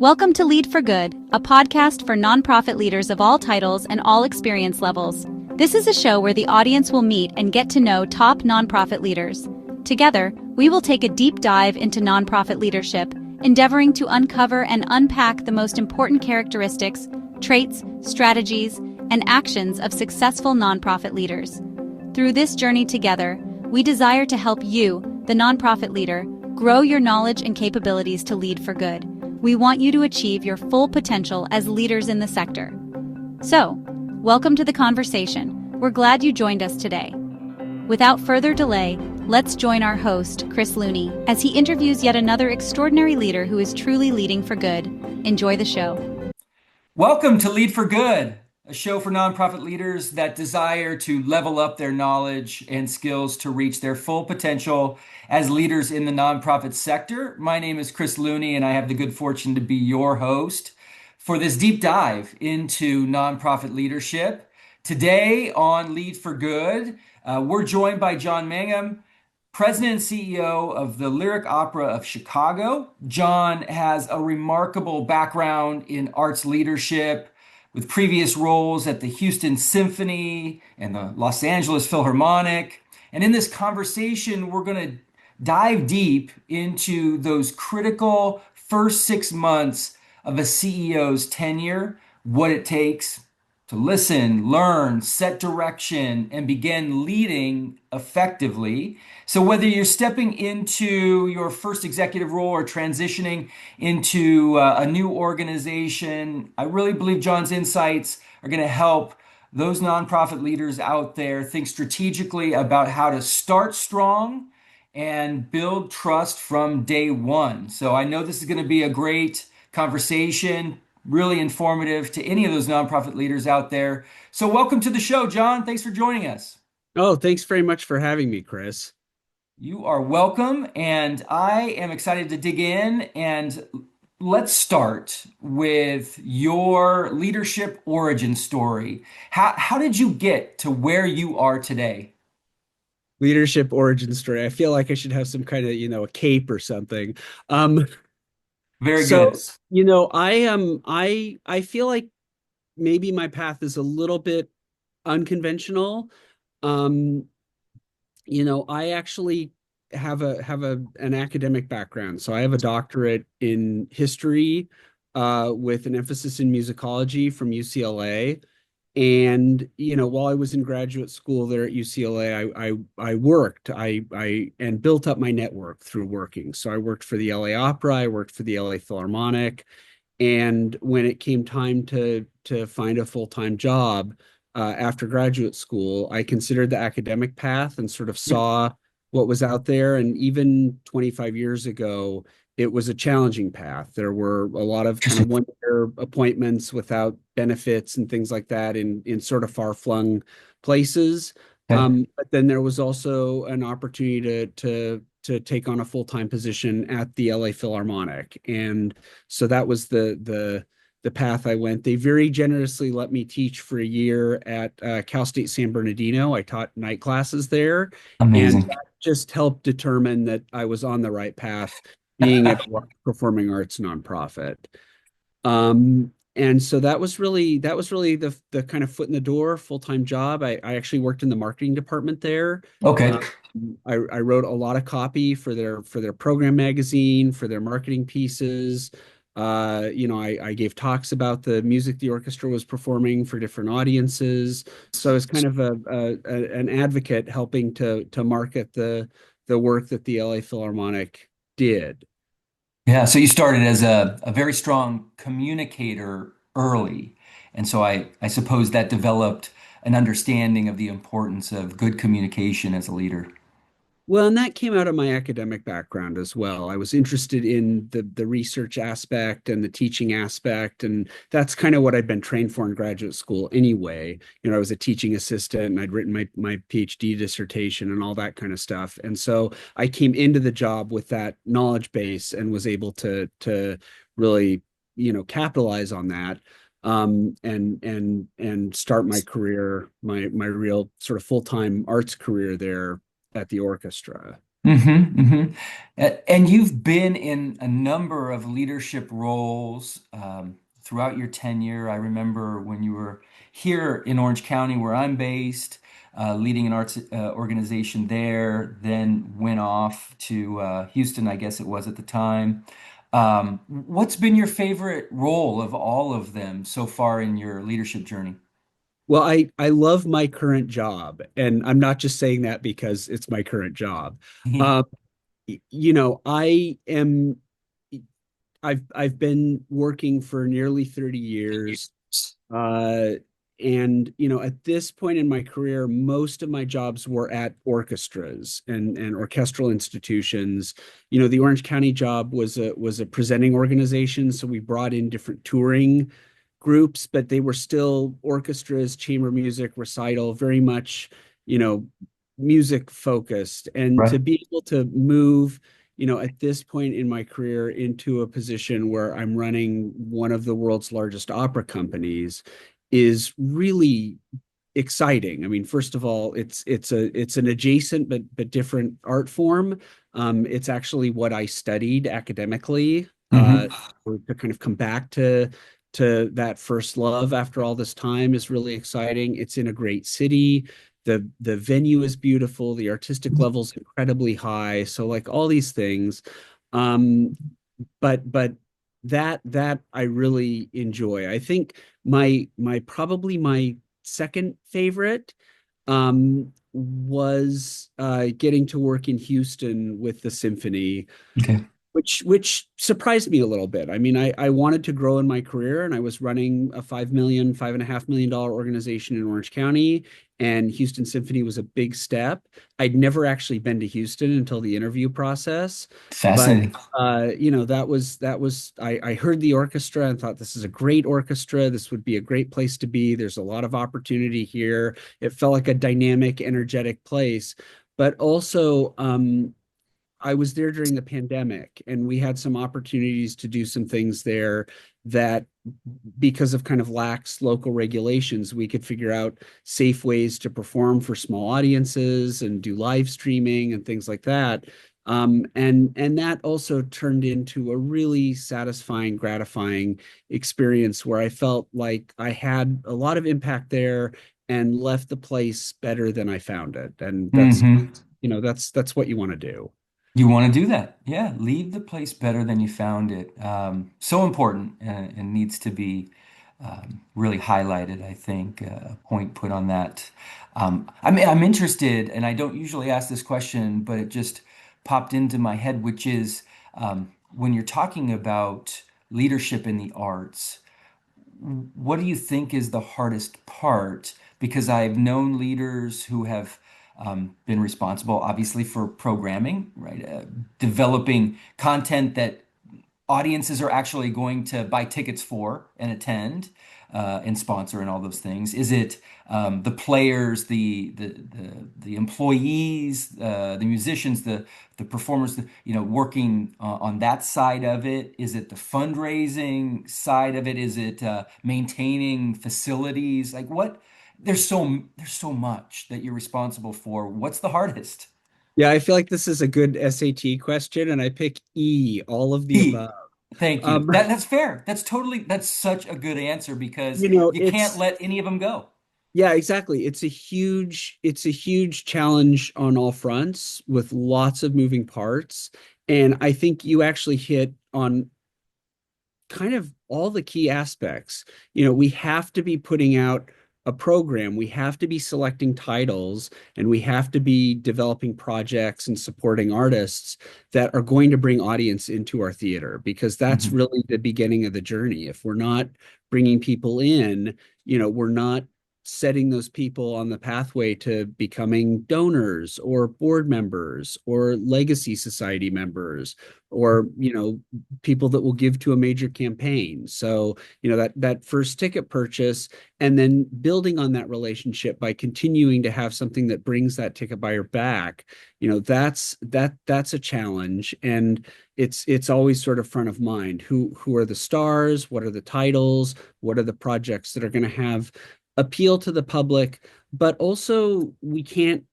Welcome to Lead for Good, a podcast for nonprofit leaders of all titles and all experience levels. This is a show where the audience will meet and get to know top nonprofit leaders. Together, we will take a deep dive into nonprofit leadership, endeavoring to uncover and unpack the most important characteristics, traits, strategies, and actions of successful nonprofit leaders. Through this journey together, we desire to help you, the nonprofit leader, grow your knowledge and capabilities to lead for good. We want you to achieve your full potential as leaders in the sector. So, welcome to the conversation. We're glad you joined us today. Without further delay, let's join our host, Chris Looney, as he interviews yet another extraordinary leader who is truly leading for good. Enjoy the show. Welcome to Lead for Good, a show for nonprofit leaders that desire to level up their knowledge and skills to reach their full potential as leaders in the nonprofit sector. My name is Chris Looney, and I have the good fortune to be your host for this deep dive into nonprofit leadership. Today on Lead for Good, we're joined by John Mangum, President and CEO of the Lyric Opera of Chicago. John has a remarkable background in arts leadership with previous roles at the Houston Symphony and the Los Angeles Philharmonic. And in this conversation, we're going to dive deep into those critical first 6 months of a CEO's tenure, what it takes to listen, learn, set direction, and begin leading effectively. So whether you're stepping into your first executive role or transitioning into a new organization, I really believe John's insights are going to help those nonprofit leaders out there think strategically about how to start strong and build trust from day one. So I know this is going to be a great conversation, really informative to any of those nonprofit leaders out there. So welcome to the show, John. Thanks for joining us. Oh, thanks very much for having me, Chris. You are welcome, and I am excited to dig in. And let's start with your leadership origin story. How did you get to where you are today? Leadership origin story. I feel like I should have some kind of, a cape or something. Um, Very so, good. I feel like maybe my path is a little bit unconventional. Um, I actually have an academic background. So I have a doctorate in history, with an emphasis in musicology from UCLA. And while I was in graduate school there at UCLA, I worked, I and built up my network through working. So I worked for the LA Opera, I worked for the LA Philharmonic, and when it came time to find a full-time job after graduate school, I considered the academic path and sort of saw what was out there. And even 25 years ago, it was a challenging path. There were a lot of kind of one-year appointments without benefits and things like that in sort of far-flung places. Okay. But then there was also an opportunity to take on a full-time position at the LA Philharmonic. And so that was the path I went. They very generously let me teach for a year at Cal State San Bernardino. I taught night classes there, and Amazing. that just helped determine that I was on the right path, being at a performing arts nonprofit. And so that was really the kind of foot in the door full-time job. I actually worked in the marketing department there. Okay. Uh, I wrote a lot of copy for their program magazine, for their marketing pieces. I gave talks about the music the orchestra was performing for different audiences. So I was kind of an advocate helping to market the work that the LA Philharmonic did. Yeah, so you started as a very strong communicator early. And so I suppose that developed an understanding of the importance of good communication as a leader. Well, and that came out of my academic background as well. I was interested in the research aspect and the teaching aspect, and that's kind of what I'd been trained for in graduate school anyway. I was a teaching assistant and I'd written my PhD dissertation and all that kind of stuff. And so I came into the job with that knowledge base and was able to really, capitalize on that. And start my career, my real sort of full-time arts career there at the orchestra. And you've been in a number of leadership roles throughout your tenure. I remember when you were here in Orange County, where I'm based, leading an arts organization there, then went off to Houston, I guess it was at the time. What's been your favorite role of all of them so far in your leadership journey? Well, I love my current job, and I'm not just saying that because it's my current job. Um, I am I've been working for nearly 30 years. Uh, and at this point in my career, most of my jobs were at orchestras and orchestral institutions. The Orange County job was a presenting organization, so we brought in different touring groups, but they were still orchestras, chamber music, recital, very much, you know, music focused. And to Right. be able to move at this point in my career into a position where I'm running one of the world's largest opera companies is really exciting. I mean, first of all, it's an adjacent but different art form. It's actually what I studied academically, Hmm. to kind of come back to that first love after all this time is really exciting. It's in a great city. The venue is beautiful, the artistic level's incredibly high. So like all these things. Um, but that I really enjoy. I think my probably my second favorite was getting to work in Houston with the symphony, Okay. which surprised me a little bit. I mean, I wanted to grow in my career, and I was running a $5.5 million organization in Orange County, and Houston Symphony was a big step. I'd never actually been to Houston until the interview process, but Fascinating. that was I heard the orchestra and thought this is a great orchestra. This would be a great place to be. There's a lot of opportunity here. It felt like a dynamic, energetic place, but also I was there during the pandemic, and we had some opportunities to do some things there that, because of kind of lax local regulations, we could figure out safe ways to perform for small audiences and do live streaming and things like that. And that also turned into a really satisfying, gratifying experience where I felt like I had a lot of impact there and left the place better than I found it. And Hmm. that's what you want to do. You want to do that. Yeah. Leave the place better than you found it. So important and needs to be really highlighted, I think, a point put on that. I'm interested, and I don't usually ask this question, but it just popped into my head, which is when you're talking about leadership in the arts, what do you think is the hardest part? Because I've known leaders who have been responsible, obviously, for programming, right? Developing content that audiences are actually going to buy tickets for and attend and sponsor and all those things? Is it the players, the employees, the musicians, the performers, working on that side of it? Is it the fundraising side of it? Is it maintaining facilities? Like what? There's so much that you're responsible for. What's the hardest? Yeah, I feel like this is a good SAT question, and I pick E, all of the E. above. Thank you. Um, That's fair. That's such a good answer because you can't it's let any of them go. yeah, exactly. It's a huge challenge on all fronts with lots of moving parts. And I think you actually hit on kind of all the key aspects. We have to be putting out a program, we have to be selecting titles, and we have to be developing projects and supporting artists that are going to bring audience into our theater, because that's Mhm. really the beginning of the journey. If we're not bringing people in, we're not setting those people on the pathway to becoming donors or board members or legacy society members, or people that will give to a major campaign. So, that first ticket purchase, and then building on that relationship by continuing to have something that brings that ticket buyer back, that's a challenge. And it's always sort of front of mind. Who are the stars? What are the titles? What are the projects that are going to have appeal to the public? But also, we can't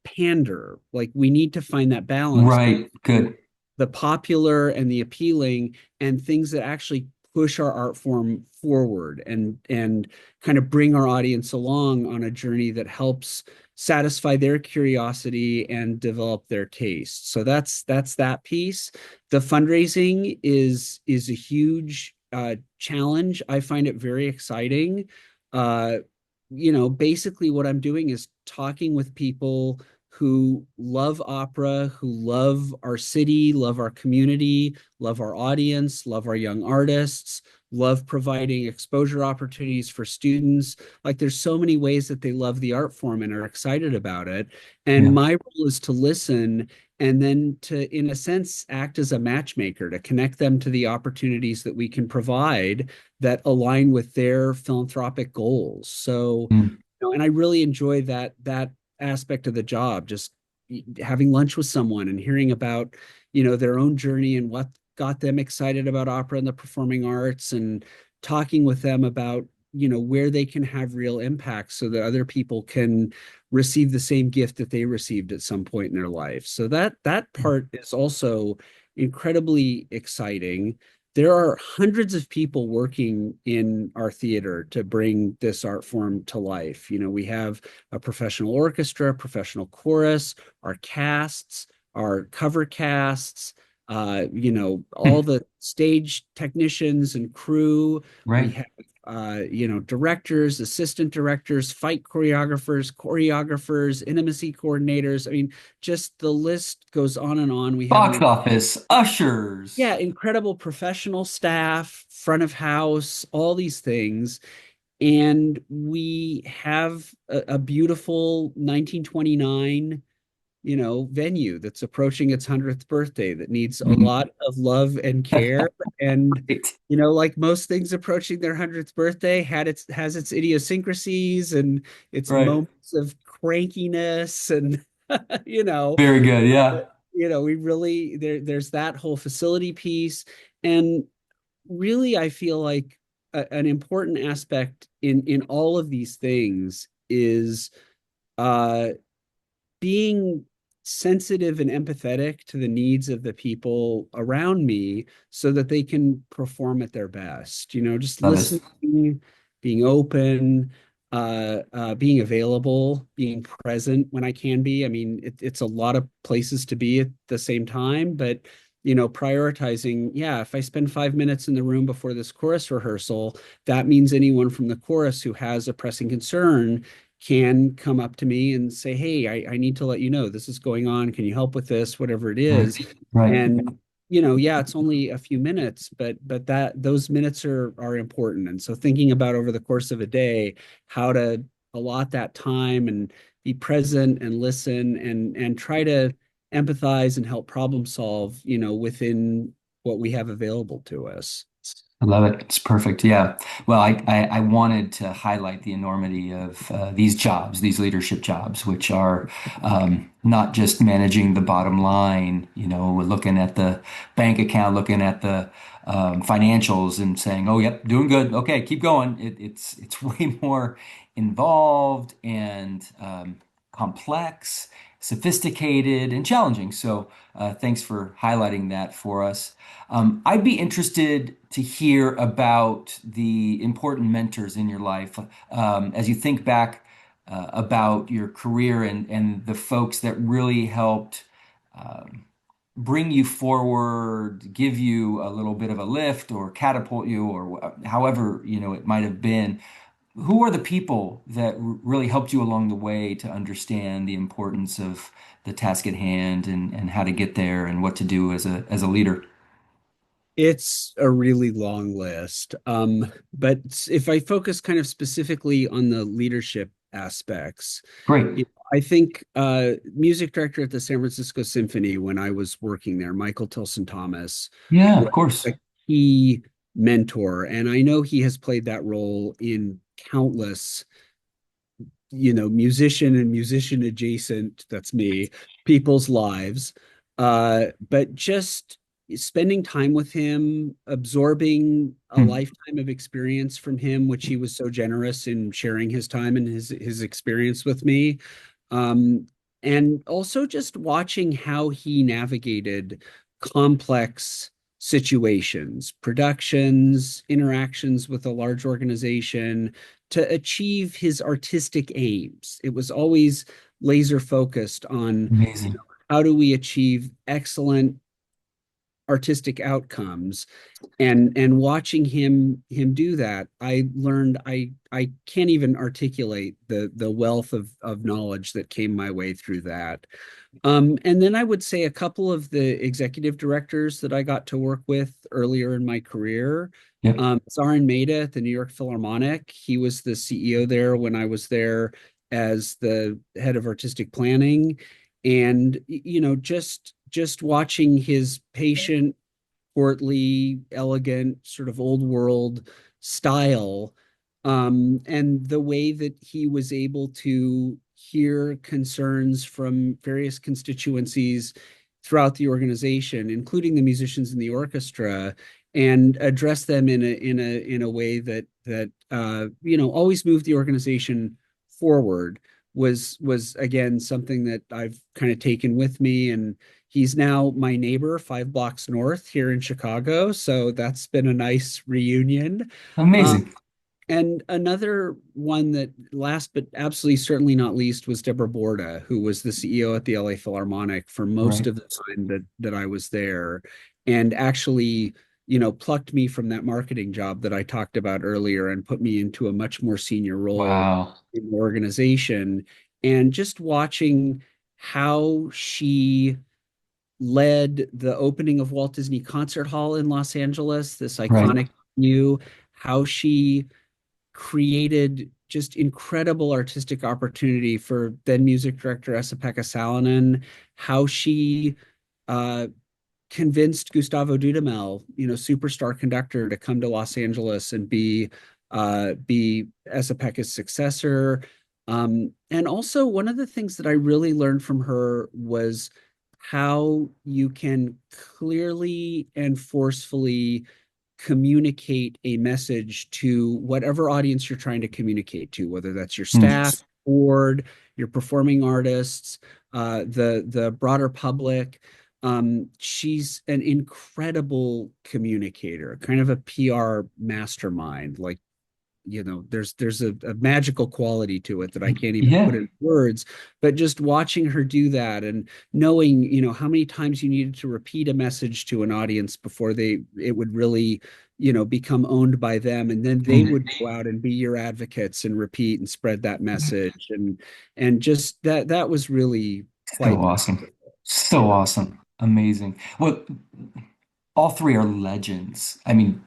pander. Like we need to find that balance Right. between Good. the popular and the appealing and things that actually push our art form forward and kind of bring our audience along on a journey that helps satisfy their curiosity and develop their taste. So that's that piece. The fundraising is a huge challenge. I find it very exciting. Uh, basically what I'm doing is talking with people who love opera, who love our city, love our community, love our audience, love our young artists, love providing exposure opportunities for students. Like there's so many ways that they love the art form and are excited about it. And Yeah. my role is to listen and then to, in a sense, act as a matchmaker to connect them to the opportunities that we can provide that align with their philanthropic goals. So, Mm. and I really enjoy that aspect of the job, just having lunch with someone and hearing about, their own journey and what got them excited about opera and the performing arts and talking with them about, where they can have real impact so that other people can receive the same gift that they received at some point in their life. So that part is also incredibly exciting. There are hundreds of people working in our theater to bring this art form to life. We have a professional orchestra, professional chorus, our casts, our cover casts, all the stage technicians and crew. We Right. have, directors, assistant directors, fight choreographers, intimacy coordinators. I mean, just the list goes on and on. We have Box office, ushers. yeah, incredible professional staff, front of house, all these things. And we have a beautiful 1929, venue that's approaching its 100th birthday that needs a Mhm. lot of love and care. And, Right. like most things approaching their 100th birthday, has its idiosyncrasies and its Right. moments of crankiness and, you know, Very good. Yeah. we really there's that whole facility piece. And really, I feel like an important aspect in all of these things is uh being sensitive and empathetic to the needs of the people around me so that they can perform at their best. Just Love it. listening, being open, being available, being present when I can be. I mean, it's a lot of places to be at the same time, but prioritizing, yeah, if I spend 5 minutes in the room before this chorus rehearsal, that means anyone from the chorus who has a pressing concern can come up to me and say, hey, I need to let you know this is going on. Can you help with this? Whatever it Right. is. Right. And, yeah, it's only a few minutes, but that those minutes are important. And so thinking about over the course of a day, how to allot that time and be present and listen and try to empathize and help problem solve, within what we have available to us. I love it. It's perfect. Yeah. Well, I wanted to highlight the enormity of these jobs, these leadership jobs, which are not just managing the bottom line. We're looking at the bank account, looking at the financials, and saying, "Oh, yep, doing good. Okay, keep going." It's way more involved and complex, sophisticated, and challenging. So, thanks for highlighting that for us. I'd be interested to hear about the important mentors in your life as you think back about your career and the folks that really helped bring you forward, give you a little bit of a lift or catapult you or however, it might have been. Who are the people that really helped you along the way to understand the importance of the task at hand and how to get there and what to do as a leader? It's a really long list. But if I focus kind of specifically on the leadership aspects, Great. I think music director at the San Francisco Symphony when I was working there, Michael Tilson Thomas, Yeah, was of course. a key mentor. And I know he has played that role in countless, musician and musician adjacent, that's me, people's lives. But just spending time with him, absorbing a Hmm. lifetime of experience from him, which he was so generous in sharing his time and his experience with me. Um, And also just watching how he navigated complex situations, productions, interactions with a large organization to achieve his artistic aims. It was always laser focused on, Amazing. how do we achieve excellent artistic outcomes, and watching him do that, I learned I can't even articulate the wealth of knowledge that came my way through that. And then I would say a couple of the executive directors that I got to work with earlier in my career. Yep. Zoran Meda at the New York Philharmonic. He was the CEO there when I was there as the head of artistic planning. And just watching his patient, courtly, elegant, sort of old world style, and the way that he was able to hear concerns from various constituencies throughout the organization, including the musicians in the orchestra, and address them in a way that always moved the organization forward, was again something that I've kind of taken with me. And he's now my neighbor 5 blocks north here in Chicago, so that's been a nice reunion. Um, Amazing. and another one that, last but absolutely certainly not least, was Deborah Borda, who was the CEO at the LA Philharmonic for most Right. of the time that I was there, and actually, plucked me from that marketing job that I talked about earlier and put me into a much more senior role Wow. in the organization. And just watching how she led the opening of Walt Disney Concert Hall in Los Angeles, this Right. iconic venue, how she created just incredible artistic opportunity for then music director Esa-Pekka Salonen, how she uh, convinced Gustavo Dudamel, superstar conductor, to come to Los Angeles and be Esa-Pekka's successor. And also, one of the things that I really learned from her was how you can clearly and forcefully communicate a message to whatever audience you're trying to communicate to, whether that's your Mm. staff, board, your performing artists, the broader public. She's an incredible communicator, kind of a PR mastermind. Like, there's a magical quality to it that I can't even put Yeah. in words. But just watching her do that, and knowing, how many times you needed to repeat a message to an audience before it would really, become owned by them, and then they Mm. would go out and be your advocates and repeat and spread that message. And just that was really So quite awesome. So yeah. awesome. Amazing. Well, all three are legends. I mean,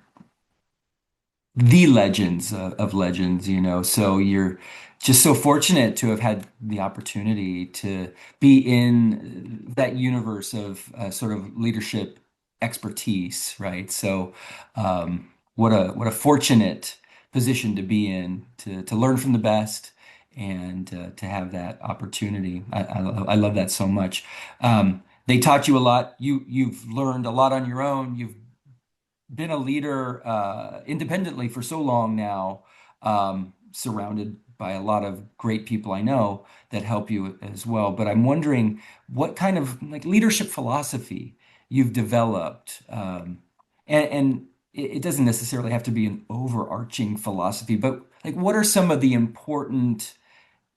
the legends of legends, So you're just so fortunate to have had the opportunity to be in that universe of sort of leadership expertise, right? So, what a fortunate position to be in to learn from the best and to have that opportunity. I love that so much. They taught you a lot. You've learned a lot on your own. You've been a leader independently for so long now, surrounded by a lot of great people I know that help you as well. But I'm wondering what kind of like leadership philosophy you've developed, and it doesn't necessarily have to be an overarching philosophy, but like what are some of the important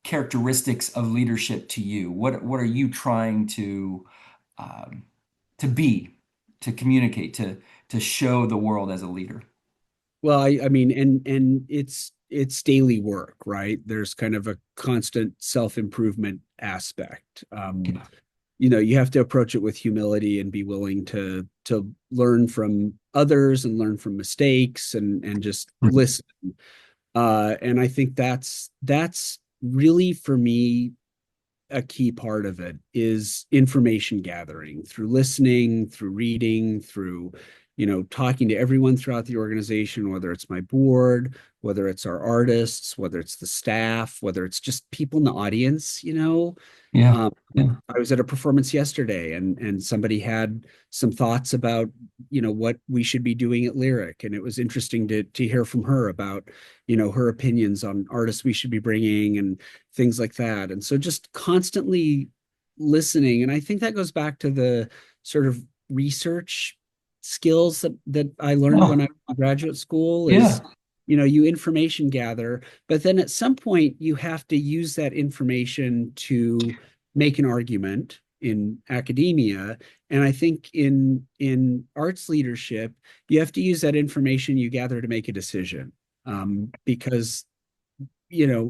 characteristics of leadership to you? What are you trying um, to be, to communicate, to show the world as a leader? Well, I mean, and it's daily work, right? There's kind of a constant self-improvement aspect. Yeah. You have to approach it with humility and be willing to learn from others and learn from mistakes, and just listen. And I think that's really, for me, a key part of it is information gathering through listening, through reading, through, talking to everyone throughout the organization, whether it's my board, whether it's our artists, whether it's the staff, whether it's just people in the audience. Yeah. Um, Yeah. I was at a performance yesterday, and somebody had some thoughts about, what we should be doing at Lyric. And it was interesting to hear from her about, her opinions on artists we should be bringing and things like that. And so just constantly listening. And I think that goes back to the sort of research skills that I learned when Oh, I was in graduate school is, yeah. you information gather, but then at some point you have to use that information to make an argument in academia. And I think in arts leadership, you have to use that information you gather to make a decision. Because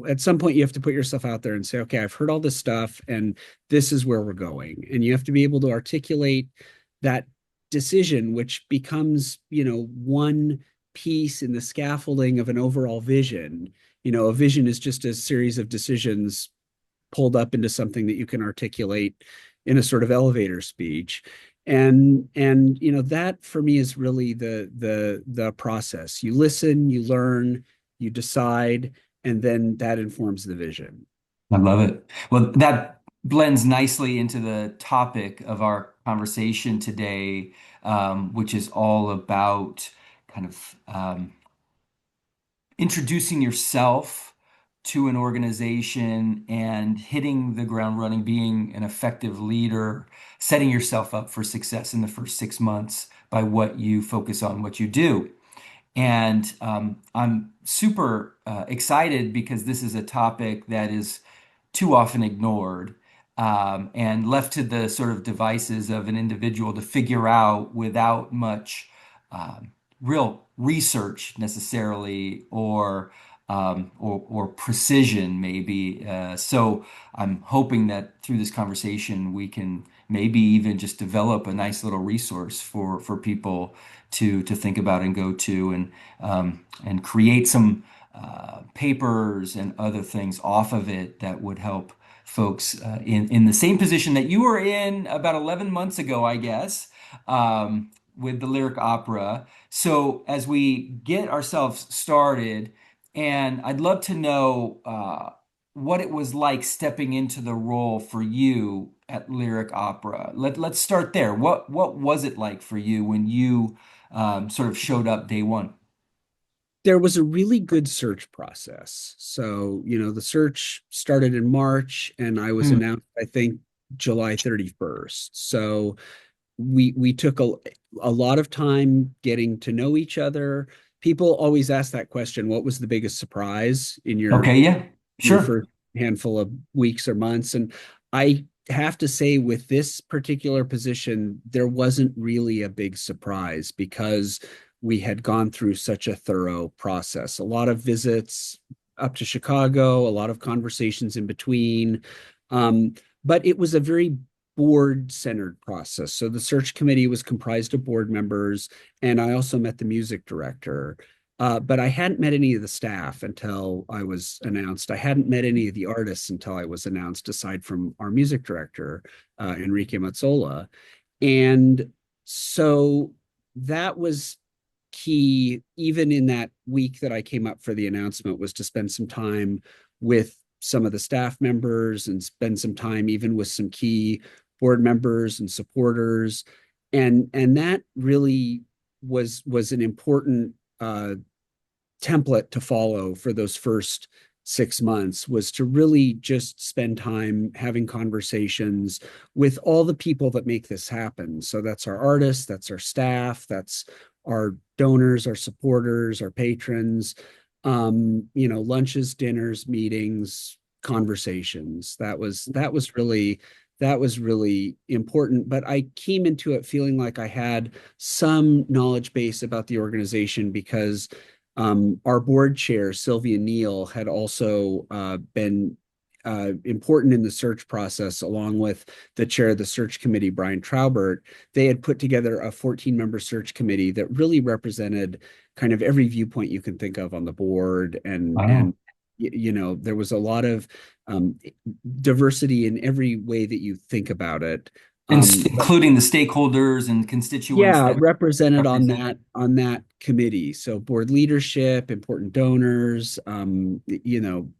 at some point you have to put yourself out there and say, okay, I've heard all this stuff and this is where we're going. And you have to be able to articulate that decision, which becomes, one piece in the scaffolding of an overall vision. A vision is just a series of decisions pulled up into something that you can articulate in a sort of elevator speech. And that for me is really the process. You listen, you learn, you decide, and then that informs the vision. I love it. Well, that blends nicely into the topic of our conversation today, which is all about kind of introducing yourself to an organization and hitting the ground running, being an effective leader, setting yourself up for success in the first 6 months by what you focus on, what you do. And I'm super excited because this is a topic that is too often ignored and left to the sort of devices of an individual to figure out without much real research necessarily or precision maybe. So I'm hoping that through this conversation we can maybe even just develop a nice little resource for people to think about and go to and create some papers and other things off of it that would help folks in the same position that you were in about 11 months ago, I guess, with the lyric opera. So as we get ourselves started, and I'd love to know what it was like stepping into the role for you at Lyric Opera. Let's start there. What was it like for you when you sort of showed up day one? There was a really good search process. So, the search started in March and I was Hmm. announced, I think, July 31st. So we took a lot of time getting to know each other. People always ask that question, what was the biggest surprise in your Okay, yeah, your sure. first handful of weeks or months? And I have to say, with this particular position, there wasn't really a big surprise because we had gone through such a thorough process. A lot of visits up to Chicago, a lot of conversations in between. Um, but it was a very board centered process. So the search committee was comprised of board members, and I also met the music director. But I hadn't met any of the staff until I was announced. I hadn't met any of the artists until I was announced, aside from our music director, Enrique Mazzola. And so that was key, even in that week that I came up for the announcement, was to spend some time with some of the staff members and spend some time even with some key board members and supporters. And that really was an important template to follow for those first 6 months, was to really just spend time having conversations with all the people that make this happen. So that's our artists, that's our staff, that's our donors, our supporters, our patrons, lunches, dinners, meetings, conversations. That was really important. But I came into it feeling like I had some knowledge base about the organization because our board chair, Sylvia Neal, had also been important in the search process, along with the chair of the search committee, Brian Traubert. They had put together a 14-member search committee that really represented kind of every viewpoint you can think of on the board. And Wow. there was a lot of um, diversity in every way that you think about it. And But including the stakeholders and constituents yeah, that represented on represent. that committee. So board leadership, important donors,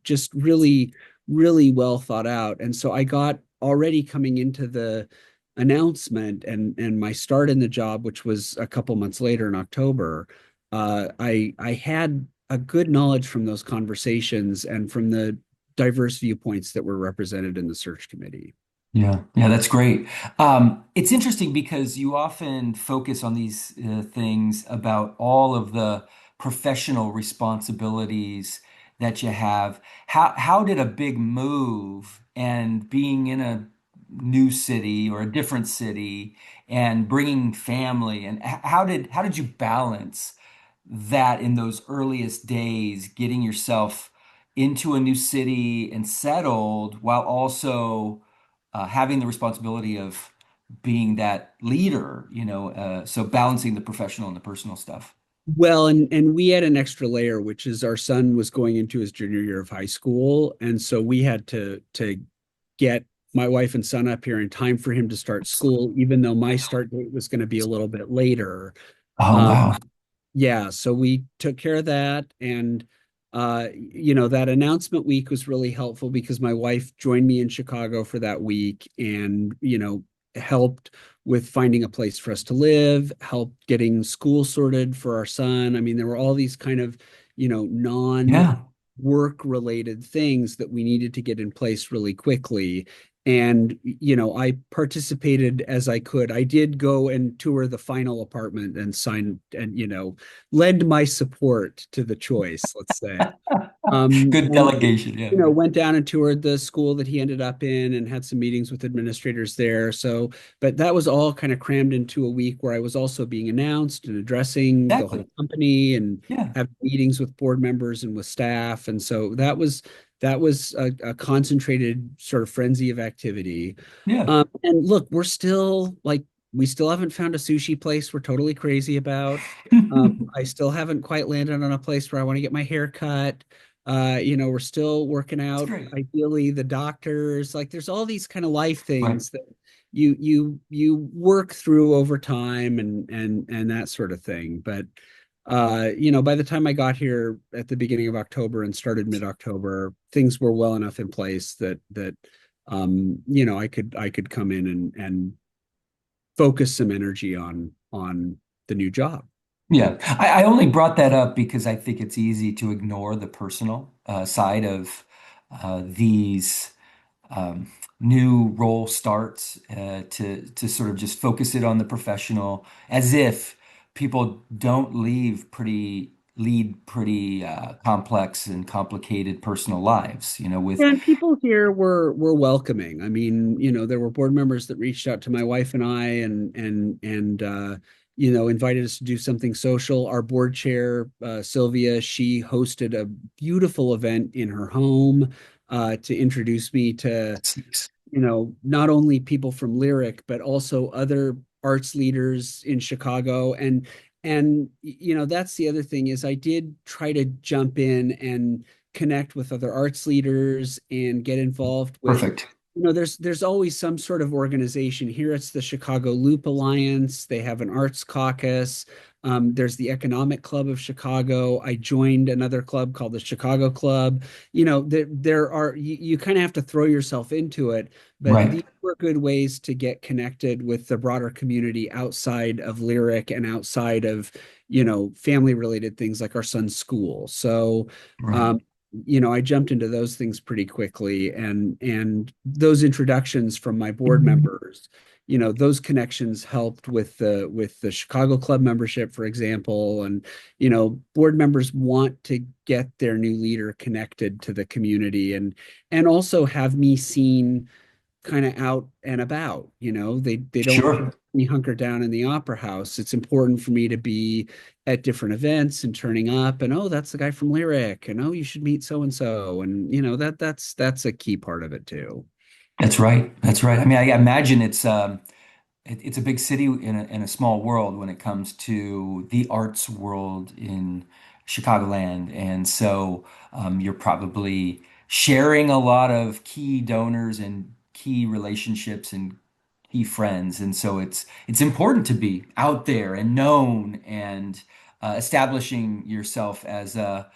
just really, really well thought out. And so I got, already coming into the announcement and my start in the job, which was a couple months later in October, I had a good knowledge from those conversations and from the diverse viewpoints that were represented in the search committee. Yeah, yeah, that's great. It's interesting because you often focus on these things about all of the professional responsibilities that you have. How did a big move and being in a new city or a different city and bringing family and how did you balance that in those earliest days, getting yourself into a new city and settled while also having the responsibility of being that leader, so balancing the professional and the personal stuff. Well, and we had an extra layer, which is our son was going into his junior year of high school, and so we had to get my wife and son up here in time for him to start school, even though my start date was going to be a little bit later. Oh, Um, wow. yeah, so we took care of that, and that announcement week was really helpful because my wife joined me in Chicago for that week, and helped with finding a place for us to live, helped getting school sorted for our son. I mean, there were all these kind of non Yeah. work related things that we needed to get in place really quickly. And I participated as I could. I did go and tour the final apartment and sign and lend my support to the choice, let's say. Good And delegation. Yeah. went down and toured the school that he ended up in and had some meetings with administrators there. So, but that was all kind of crammed into a week where I was also being announced and addressing the whole Exactly. company and Yeah. having meetings with board members and with staff. And so that was a concentrated sort of frenzy of activity. Yeah. And look, we still haven't found a sushi place we're totally crazy about. I still haven't quite landed on a place where I want to get my hair cut. We're still working It's out, great. ideally, the doctors. Like there's all these kind of life Right. things that you work through over time and that sort of thing. But by the time I got here at the beginning of October and started mid-October, things were well enough in place that I could come in and focus some energy on the new job. Yeah, I only brought that up because I think it's easy to ignore the personal side of these um, new role starts to sort of just focus it on the professional, as if people don't lead pretty complex and complicated personal lives, with And people here were welcoming. I mean, there were board members that reached out to my wife and I and invited us to do something social. Our board chair, Sylvia, she hosted a beautiful event in her home to introduce me to not only people from Lyric, but also other arts leaders in Chicago. And that's the other thing is I did try to jump in and connect with other arts leaders and get involved with, perfect. there's always some sort of organization. Here it's the Chicago Loop Alliance. They have an arts caucus. There's the Economic Club of Chicago. I joined another club called the Chicago Club. There are you kind of have to throw yourself into it, but Right, these were good ways to get connected with the broader community outside of Lyric and outside of family related things like our son's school. So right. um, I jumped into those things pretty quickly, and those introductions from my board members, those connections helped with the Chicago Club membership, for example. And board members want to get their new leader connected to the community and also have me seen kind of out and about. They don't Sure. me hunker down in the opera house. It's important for me to be at different events and turning up and, oh, that's the guy from Lyric, and, oh, you should meet so and so. And that's a key part of it too. That's right. That's right. I mean, I imagine it's a big city in a small world when it comes to the arts world in Chicagoland. And so you're probably sharing a lot of key donors and key relationships and key friends. And so it's important to be out there and known and establishing yourself as a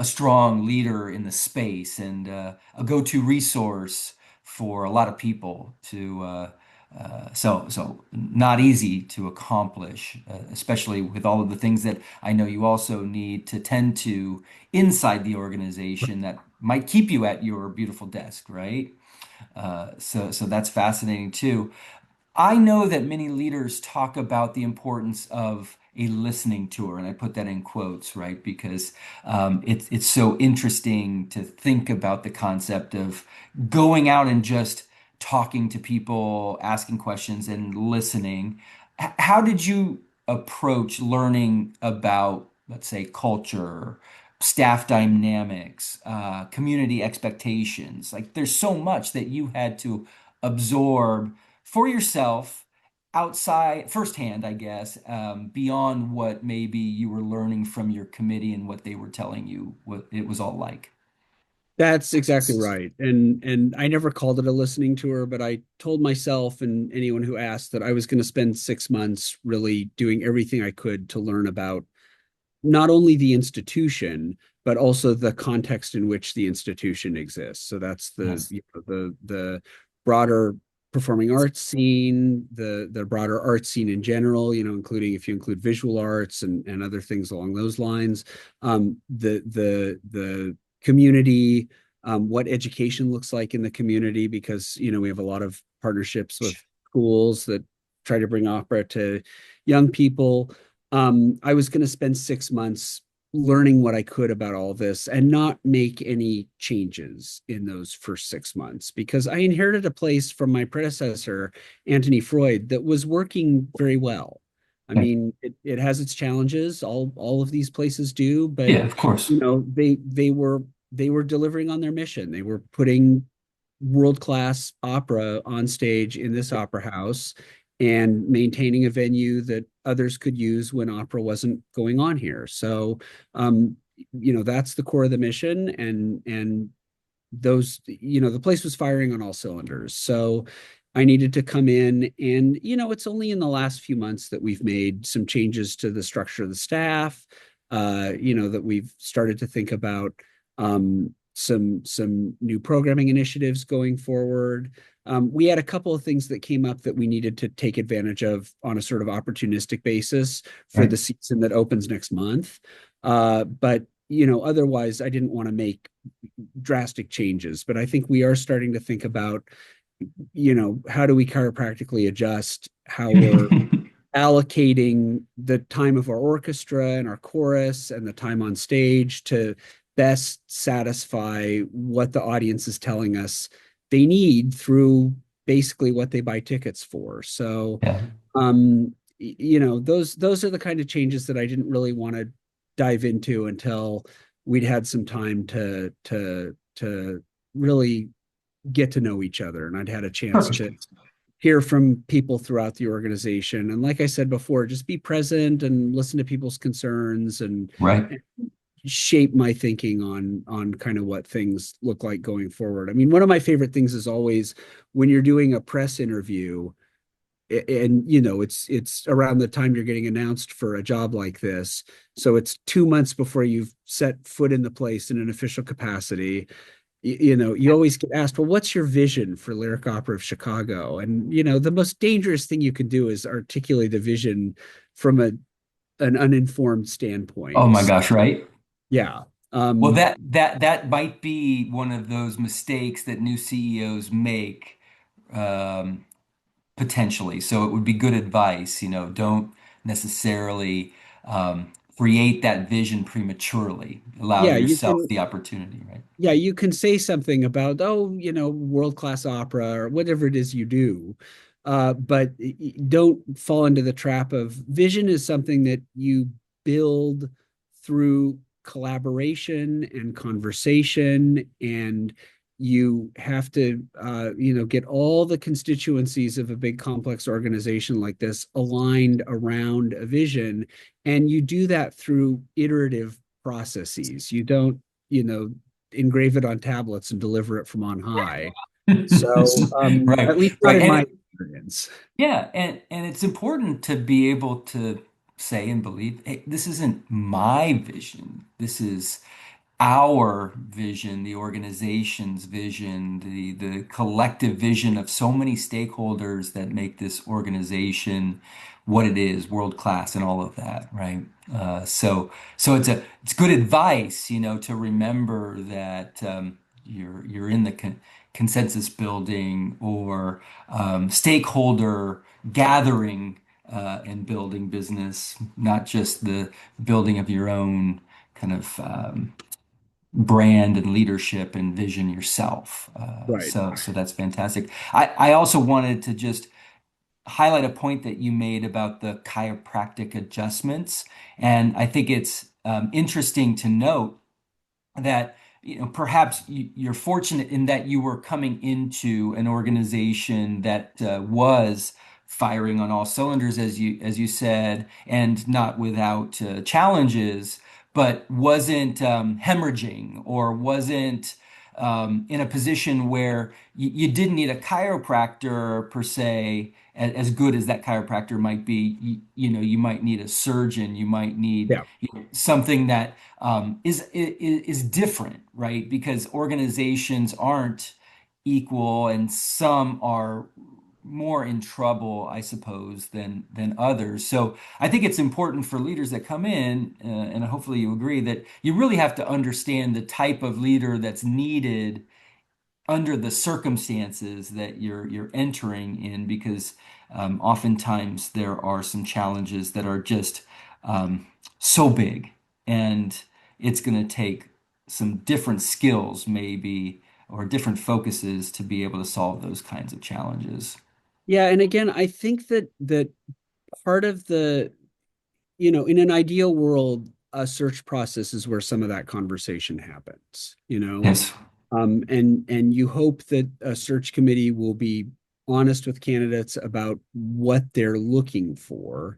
strong leader in the space and a go-to resource for a lot of people to so not easy to accomplish, especially with all of the things that I know you also need to tend to inside the organization that might keep you at your beautiful desk, right? So that's fascinating too. I know that many leaders talk about the importance of a listening tour, and I put that in quotes, right? Because it's so interesting to think about the concept of going out and just talking to people, asking questions, and listening. How did you approach learning about, let's say, culture, staff dynamics, community expectations? Like, there's so much that you had to absorb for yourself outside firsthand, I guess, beyond what maybe you were learning from your committee and what they were telling you what it was all like. That's exactly right. And I never called it a listening tour, but I told myself and anyone who asked that I was going to spend 6 months really doing everything I could to learn about not only the institution, but also the context in which the institution exists. So that's Yes. the broader performing arts scene, the broader art scene in general, including if you include visual arts and other things along those lines. The community, what education looks like in the community, because we have a lot of partnerships with schools that try to bring opera to young people. I was going to spend 6 months learning what I could about all this and not make any changes in those first 6 months because I inherited a place from my predecessor, Anthony Freud, that was working very well. I Okay. mean, it has its challenges. All of these places do, but Yeah, of course. they were delivering on their mission. They were putting world-class opera on stage in this opera house and maintaining a venue that others could use when opera wasn't going on here. So, that's the core of the mission, and the place was firing on all cylinders. So I needed to come in, and it's only in the last few months that we've made some changes to the structure of the staff. That we've started to think about some new programming initiatives going forward. We had a couple of things that came up that we needed to take advantage of on a sort of opportunistic basis for Right. the season that opens next month. But otherwise, I didn't want to make drastic changes. But I think we are starting to think about, how do we chiropractically adjust how we're allocating the time of our orchestra and our chorus and the time on stage to best satisfy what the audience is telling us they need through basically what they buy tickets for. So, Yeah. those are the kind of changes that I didn't really want to dive into until we'd had some time to really get to know each other, and I'd had a chance Perfect. to hear from people throughout the organization. And like I said before, just be present and listen to people's concerns Right. and shape my thinking on kind of what things look like going forward. I mean, one of my favorite things is always when you're doing a press interview and it's around the time you're getting announced for a job like this. So it's 2 months before you've set foot in the place in an official capacity. You always get asked, well, what's your vision for Lyric Opera of Chicago? And the most dangerous thing you can do is articulate a vision from an uninformed Oh my standpoint. gosh, right? Yeah. Well, Um, that might be one of those mistakes that new CEOs make, um, potentially. So it would be good advice, don't necessarily create that vision prematurely. Allow yeah, you yourself can the opportunity, right? yeah, you can say something about, oh, world-class opera or whatever it is you do. But don't fall into the trap of vision is something that you build through collaboration and conversation, and you have to, get all the constituencies of a big complex organization like this aligned around a vision. And you do that through iterative processes. You don't, you know, engrave it on tablets and deliver it from on high. So, Right, at least not right. in And my experience. yeah, and it's important to be able to say and believe, hey, this isn't my vision. This is our vision, the organization's vision, the collective vision of so many stakeholders that make this organization what it is, world class and all of that, right? So it's good advice, to remember that you're in the consensus building or stakeholder gathering and building business, not just the building of your own kind of brand and leadership and vision yourself. Right. So that's fantastic. I also wanted to just highlight a point that you made about the chiropractic adjustments. And I think it's interesting to note that perhaps you're fortunate in that you were coming into an organization that was firing on all cylinders, as you said, and not without challenges, but wasn't hemorrhaging or wasn't in a position where you didn't need a chiropractor per se. As good as that chiropractor might be, you might need a surgeon, you might need Yeah. something that is different, right? Because organizations aren't equal, and some are more in trouble, I suppose, than others. So I think it's important for leaders that come in, and hopefully you agree that you really have to understand the type of leader that's needed under the circumstances that you're entering in, because oftentimes there are some challenges that are just so big, and it's going to take some different skills, maybe, or different focuses to be able to solve those kinds of challenges. Yeah, and again, I think that part of in an ideal world, a search process is where some of that conversation happens, Yes, and you hope that a search committee will be honest with candidates about what they're looking for.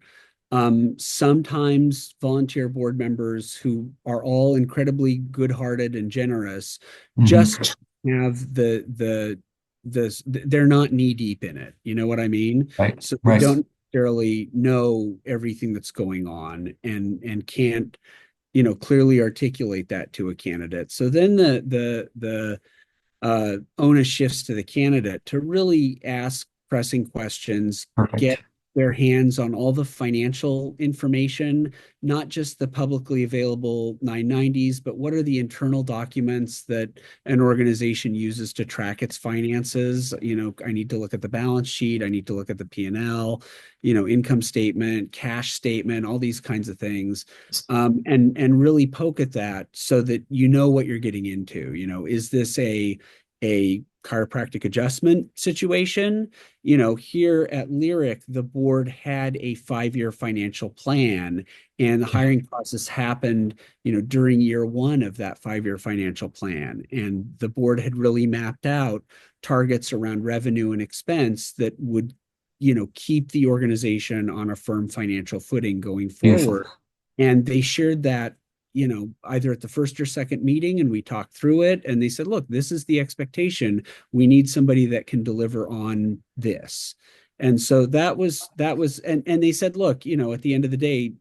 Sometimes volunteer board members who are all incredibly good-hearted and generous hmm, just have they're not knee deep in it. You know what I mean? right, So they right, don't necessarily know everything that's going on and can't, clearly articulate that to a candidate. So then the onus shifts to the candidate to really ask pressing questions, get perfect. their hands on all the financial information, not just the publicly available 990s, but what are the internal documents that an organization uses to track its finances? I need to look at the balance sheet, I need to look at the P&L, income statement, cash statement, all these kinds of things. And really poke at that so that you know what you're getting into. Is this a chiropractic adjustment situation? Here at Lyric, the board had a 5-year financial plan, and the hiring process happened, during year one of that 5-year financial plan. And the board had really mapped out targets around revenue and expense that would, keep the organization on a firm financial footing going Beautiful. forward. And they shared that, either at the first or second meeting, and we talked through it. And they said, look, this is the expectation. We need somebody that can deliver on this. And so and they said, look, at the end of the day,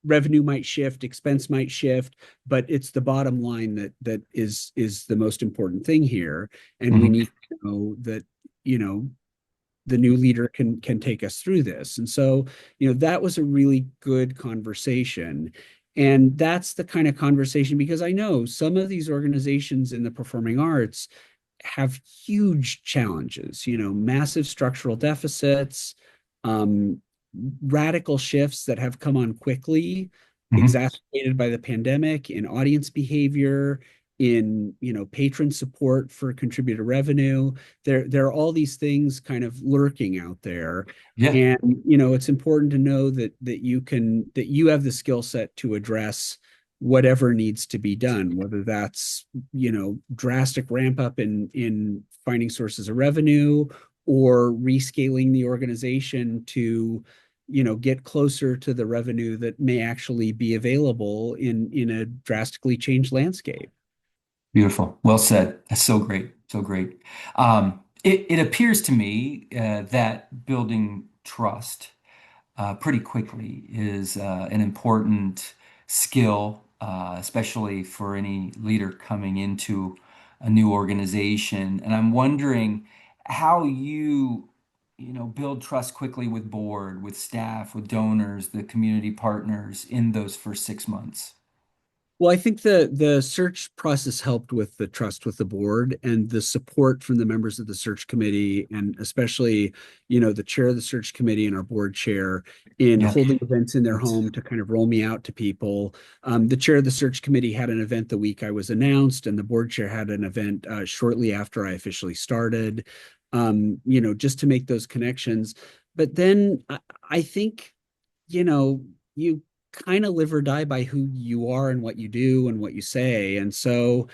revenue might shift, expense might shift, but it's the bottom line that is the most important thing here. And we Mhm. need to know that, you know, the new leader can take us through this. And so, that was a really good conversation. And that's the kind of conversation, because I know some of these organizations in the performing arts have huge challenges, massive structural deficits, um, radical shifts that have come on quickly, Mhm. exacerbated by the pandemic in audience behavior, in patron support for contributor revenue. There are all these things kind of lurking out there. Yeah, And it's important to know that you have the skill set to address whatever needs to be done, whether that's drastic ramp up in finding sources of revenue, or rescaling the organization to get closer to the revenue that may actually be available in a drastically changed landscape. beautiful. Well said. That's so great. So great. It appears to me that building trust pretty quickly is an important skill, especially for any leader coming into a new organization. And I'm wondering how build trust quickly with board, with staff, with donors, the community partners in those first 6 months. Well, I think the search process helped with the trust with the board and the support from the members of the search committee, and especially, the chair of the search committee and our board chair in Yeah. holding events in their home to kind of roll me out to people. The chair of the search committee had an event the week I was announced, and the board chair had an event shortly after I officially started, just to make those connections. But then I think, you kind of live or die by who you are and what you do and what you say. And so,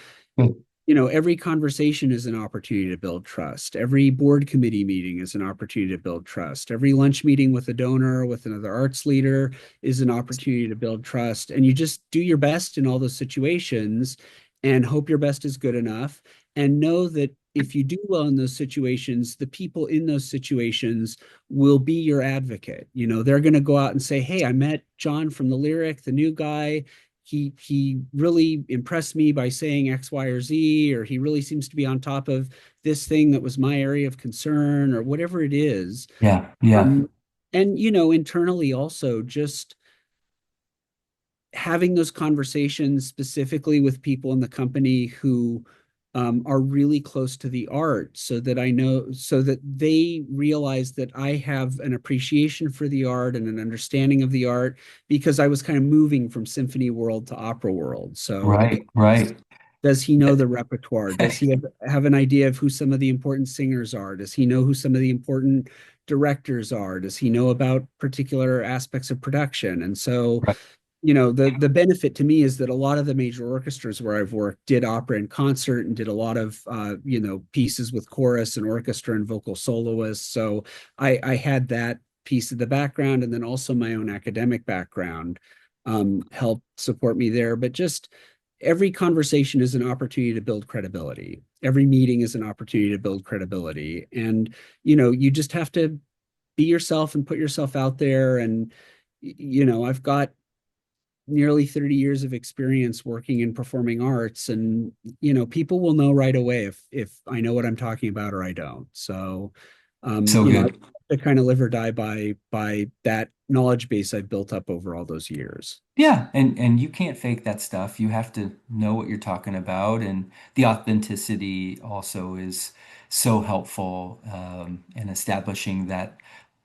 every conversation is an opportunity to build trust. Every board committee meeting is an opportunity to build trust. Every lunch meeting with a donor, with another arts leader is an opportunity to build trust. And you just do your best in all those situations and hope your best is good enough. And know that if you do well in those situations, the people in those situations will be your advocate. They're going to go out and say, "Hey, I met John from the Lyric, the new guy. He really impressed me by saying X, Y, or Z, or he really seems to be on top of this thing that was my area of concern," or whatever it is. Yeah. Yeah. Um, and internally also just having those conversations specifically with people in the company who are really close to the art, so that they realize that I have an appreciation for the art and an understanding of the art, because I was kind of moving from symphony world to opera world. So Right. Right. does he know the repertoire? Does he have an idea of who some of the important singers are? Does he know who some of the important directors are? Does he know about particular aspects of production? And so, Right. the benefit to me is that a lot of the major orchestras where I've worked did opera and concert and did a lot of pieces with chorus and orchestra and vocal soloists. So I had that piece of the background, and then also my own academic background helped support me there. But just every conversation is an opportunity to build credibility. Every meeting is an opportunity to build credibility. And you just have to be yourself and put yourself out there. And I've got nearly 30 years of experience working in performing arts, and people will know right away if I know what I'm talking about or I don't. So So good. I kind of live or die by that knowledge base I've built up over all those years. Yeah, and you can't fake that stuff. You have to know what you're talking about, and the authenticity also is so helpful in establishing that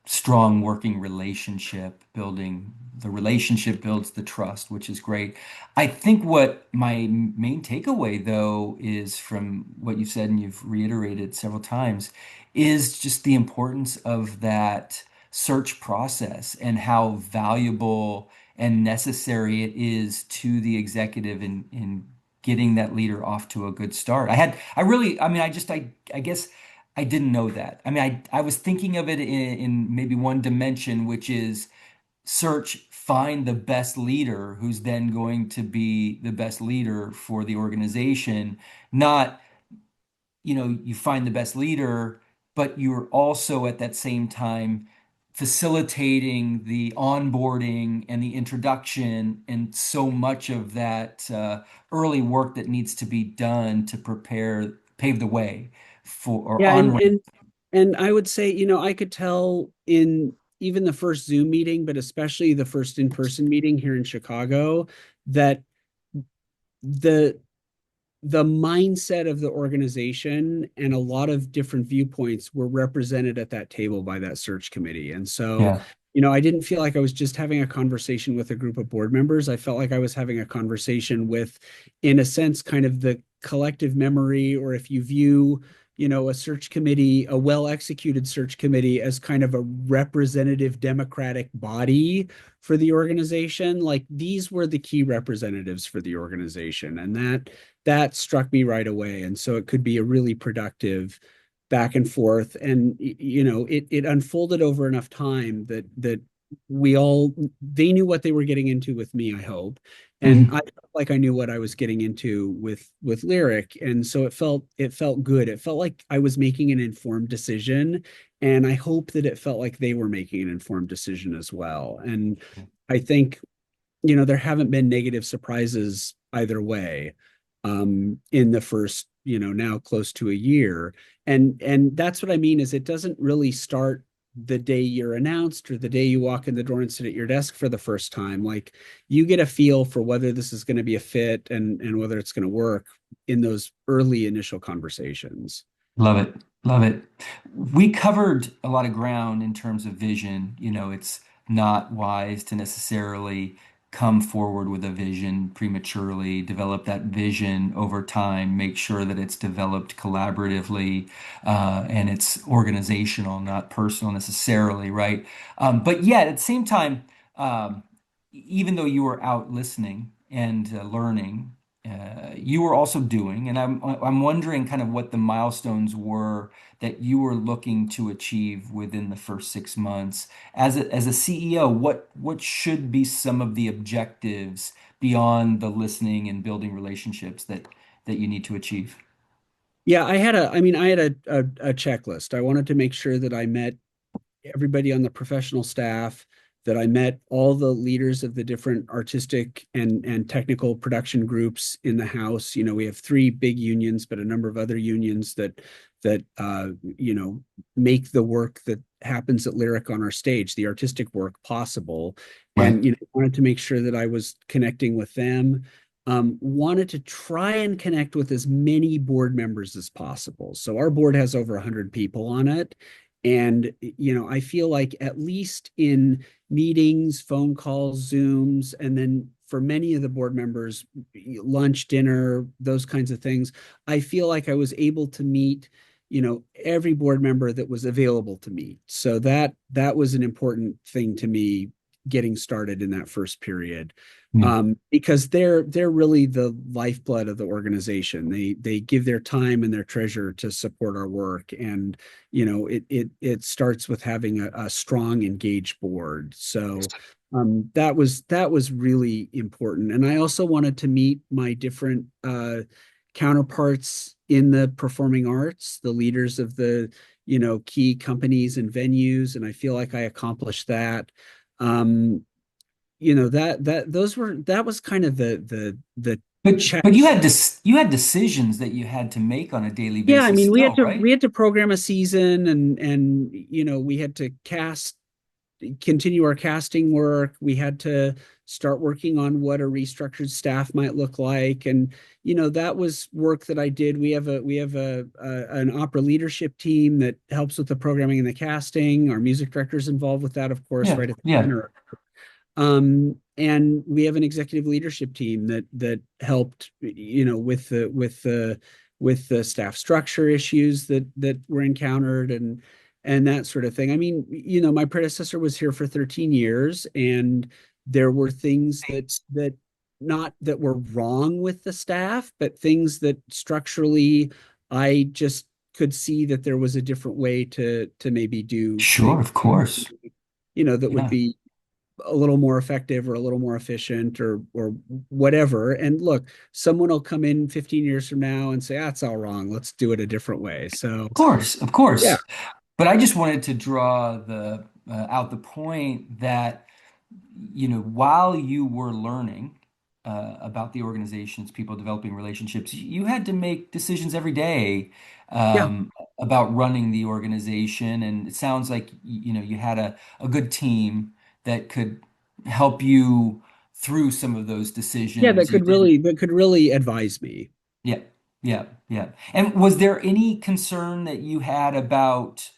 strong working relationship. Building the relationship builds the trust, which is great. I think what my main takeaway, though, is from what you've said and you've reiterated several times, is just the importance of that search process and how valuable and necessary it is to the executive in getting that leader off to a good start. I guess I didn't know that. I mean, I was thinking of it in maybe one dimension, which is search, find the best leader who's then going to be the best leader for the organization, not you find the best leader, but you're also at that same time facilitating the onboarding and the introduction and so much of that early work that needs to be done to pave the way for or Yeah, on. and I would say, I could tell in even the first Zoom meeting, but especially the first in-person meeting here in Chicago, that the the mindset of the organization and a lot of different viewpoints were represented at that table by that search committee. And so, Yeah. I didn't feel like I was just having a conversation with a group of board members. I felt like I was having a conversation with, in a sense, kind of the collective memory, or if you view, a search committee, a well-executed search committee, as kind of a representative democratic body for the organization. Like, these were the key representatives for the organization. And that struck me right away. And so it could be a really productive back and forth. And it unfolded over enough time that they knew what they were getting into with me, I hope. And Mhm. I felt like I knew what I was getting into with Lyric. And so it felt good. It felt like I was making an informed decision. And I hope that it felt like they were making an informed decision as well. And I think, there haven't been negative surprises either way in the first, now close to a year. And that's what I mean, is it doesn't really start the day you're announced or the day you walk in the door and sit at your desk for the first time. Like you get a feel for whether this is going to be a fit and whether it's going to work in those early initial conversations. Love it. Love it. We covered a lot of ground in terms of vision. It's not wise to necessarily come forward with a vision prematurely, develop that vision over time, make sure that it's developed collaboratively, and it's organizational, not personal necessarily, right? But yet, at the same time, um, even though you were out listening and learning, you were also doing, and I'm wondering kind of what the milestones were that you were looking to achieve within the first 6 months. As a CEO, what should be some of the objectives beyond the listening and building relationships that you need to achieve? Yeah, I had a checklist. I wanted to make sure that I met everybody on the professional staff, that I met all the leaders of the different artistic and technical production groups in the house. We have three big unions, but a number of other unions that make the work that happens at Lyric on our stage, the artistic work, possible. Right. And wanted to make sure that I was connecting with them. Wanted to try and connect with as many board members as possible. So our board has over 100 people on it. And, I feel like at least in meetings, phone calls, Zooms, and then for many of the board members, lunch, dinner, those kinds of things, I feel like I was able to meet, every board member that was available to meet. So that was an important thing to me getting started in that first period. Mm. Because they're really the lifeblood of the organization. They give their time and their treasure to support our work, and it starts with having a strong, engaged board. So that was really important. And I also wanted to meet my different counterparts in the performing arts, the leaders of the key companies and venues, and I feel like I accomplished that. Um, that was kind of the But checks. you had decisions that you had to make on a daily Yeah, I basis mean, we had still, to right? we had to program a season, and we had to continue our casting work. We had to start working on what a restructured staff might look like, and that was work that I did. We have an opera leadership team that helps with the programming and the casting. Our music director's involved with that, of course, Yeah, right at the yeah. center. And we have an executive leadership team that helped, with the staff structure issues that were encountered, and that sort of thing. I mean, my predecessor was here for 13 years, and there were things that not that were wrong with the staff, but things that structurally I just could see that there was a different way to maybe do Sure, things, of course. that would Yeah. be a little more effective or a little more efficient or whatever. And look, someone will come in 15 years from now and say, that's all wrong. Let's do it a different way. So Of course, of yeah, course. But I just wanted to draw the out the point that while you were learning about the organizations, people developing relationships, you had to make decisions every day yeah, about running the organization. And it sounds like you had a good team that could help you through some of those yeah, decisions. You did. that could really advise me. Yeah, yeah, yeah. And was there any concern that you had about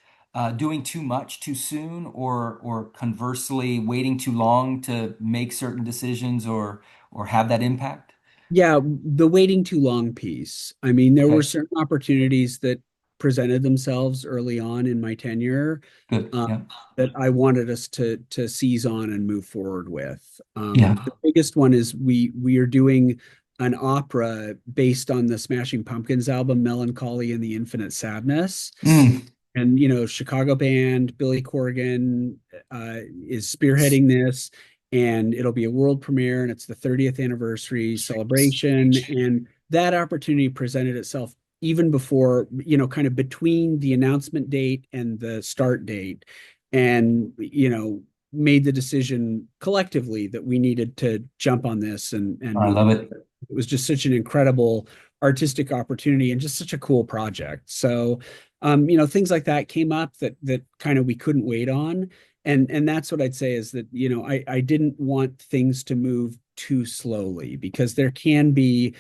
doing too much too soon, or conversely waiting too long to make certain decisions, or have that impact? Yeah, the waiting too long piece. I mean, there were Okay, certain opportunities that presented themselves early on in my tenure, good. uh, Yeah, that I wanted us to seize on and move forward with. yeah. The biggest one is we are doing an opera based on the Smashing Pumpkins album, Melancholy and the Infinite Sadness. Mm. And Chicago band Billy Corgan is spearheading this, and it'll be a world premiere, and it's the 30th anniversary celebration. And that opportunity presented itself even before, kind of between the announcement date and the start date, and made the decision collectively that we needed to jump on this, and I move love forward. it. It was just such an incredible artistic opportunity and just such a cool project. So, things like that came up that kind of we couldn't wait on. And that's what I'd say is that, I didn't want things to move too slowly because there can be,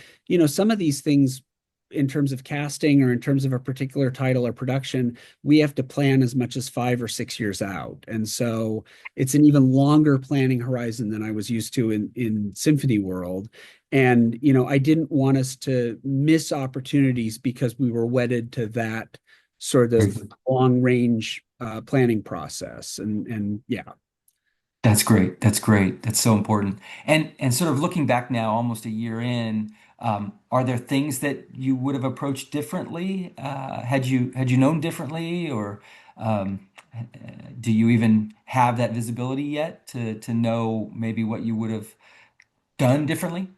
some of these things in terms of casting or in terms of a particular title or production, we have to plan as much as 5 or 6 years out. And so it's an even longer planning horizon than I was used to in symphony world. And, I didn't want us to miss opportunities because we were wedded to that sort of long range planning process. And yeah. That's great. That's great. That's so important. And sort of looking back now, almost a year in, are there things that you would have approached differently had you known differently, or do you even have that visibility yet to know maybe what you would have done differently?